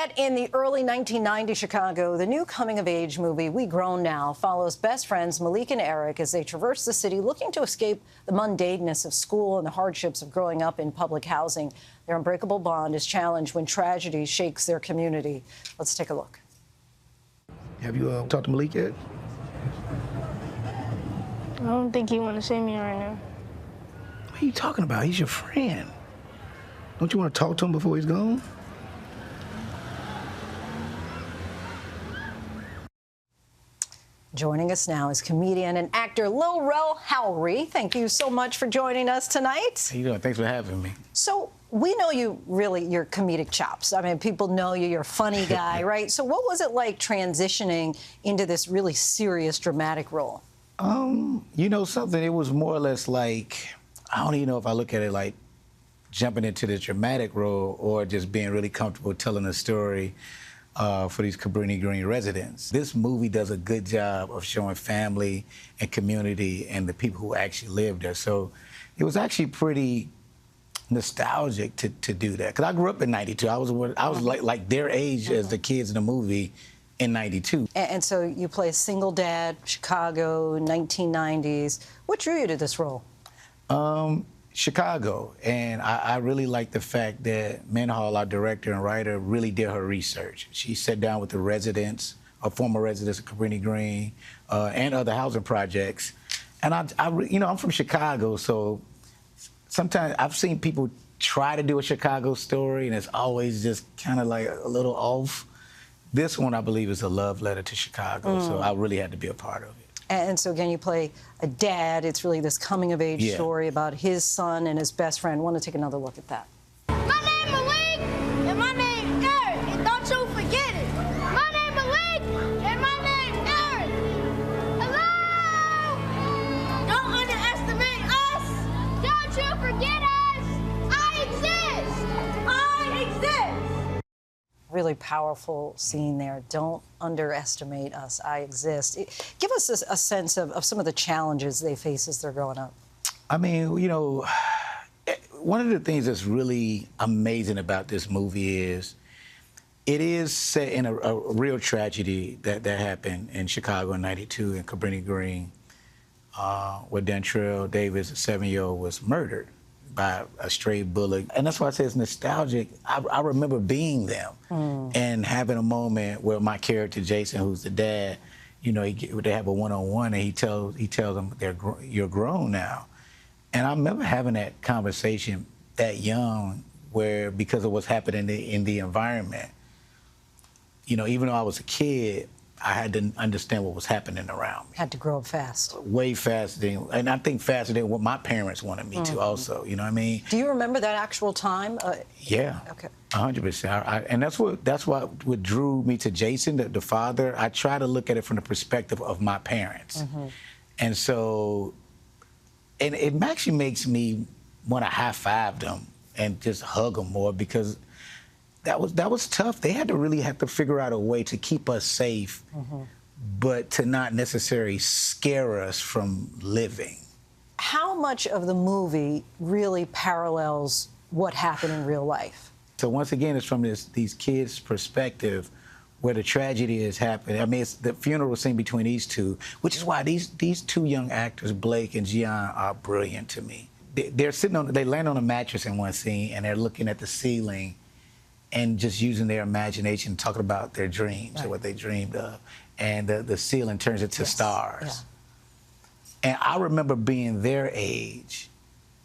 Set in the early 1990s Chicago, the new coming-of-age movie We Grown Now follows best friends Malik and Eric as they traverse the city looking to escape the mundaneness of school and the hardships of growing up in public housing. Their unbreakable bond is challenged when tragedy shakes their community. Let's take a look. Have you talked to Malik yet? I don't think he want to see me right now. What are you talking about? He's your friend. Don't you want to talk to him before he's gone? Joining us now is comedian and actor Lil Rel Howery. Thank you so much for joining us tonight. How you doing? Thanks for having me. So we know you really, your comedic chops. I mean, people know you, you're a funny guy, right? So what was it like transitioning into this really serious, dramatic role? You know something, it was more or less like, I don't even know if I look at it like jumping into the dramatic role or just being really comfortable telling a story for these Cabrini Green residents. This movie does a good job of showing family and community and the people who actually live there. So it was actually pretty nostalgic to do that. Because I grew up in '92. I was like their age as the kids in the movie in '92. And so you play a single dad, Chicago, 1990s. What drew you to this role? Chicago, and I really like the fact that Menhall, our director and writer, really did her research. She sat down with the residents, former residents of Cabrini Green, and other housing projects. And you know, I'm from Chicago, so sometimes I've seen people try to do a Chicago story, and it's always just kind of like a little off. This one, I believe, is a love letter to Chicago, so I really had to be a part of it. And so, again, you play a dad. It's really this coming-of-age story about his son and his best friend. I want to take another look at that. My name Malik, and my name Eric, and don't you forget it. My name Malik, and my name Eric. Hello! Don't underestimate us. Don't you forget us. I exist. I exist. Really powerful scene there. Don't underestimate us. I exist. Give us a sense of some of the challenges they face as they're growing up. I mean, you know, one of the things that's really amazing about this movie is it is set in a real tragedy that happened in Chicago in '92 in Cabrini Green, where Linsey Davis, a 7-year-old, was murdered by a stray bullet. And that's why I say it's nostalgic. I remember being them and having a moment where my character, Jason, who's the dad, you know, they have a one-on-one and he tells them, you're grown now. And I remember having that conversation that young where, because of what's happening in the environment, you know, even though I was a kid, I had to understand what was happening around me. Had to grow up fast. Way faster and I think faster than what my parents wanted me to also, you know what I mean? Do you remember that actual time? Yeah. Okay. 100%. And that's what drew me to Jason, the father. I try to look at it from the perspective of my parents. And so, and it actually makes me want to high-five them and just hug them more because that was tough. They had to really have to figure out a way to keep us safe, but to not necessarily scare us from living. How much of the movie really parallels what happened in real life? So once again, it's from these kids' perspective where the tragedy is happening. I mean, the funeral scene between these two, which is why these two young actors, Blake and Gian, are brilliant to me. They land on a mattress in one scene and they're looking at the ceiling and just using their imagination, talking about their dreams and what they dreamed of. And the ceiling turns into stars. And I remember being their age,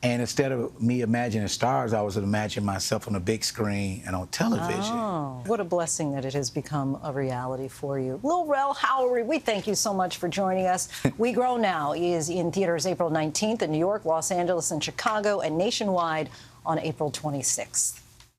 and instead of me imagining stars, I was imagining myself on a big screen and on television. Oh, what a blessing that it has become a reality for you. Lil Rel Howery, we thank you so much for joining us. We Grow Now is in theaters April 19th in New York, Los Angeles, and Chicago, and nationwide on April 26th.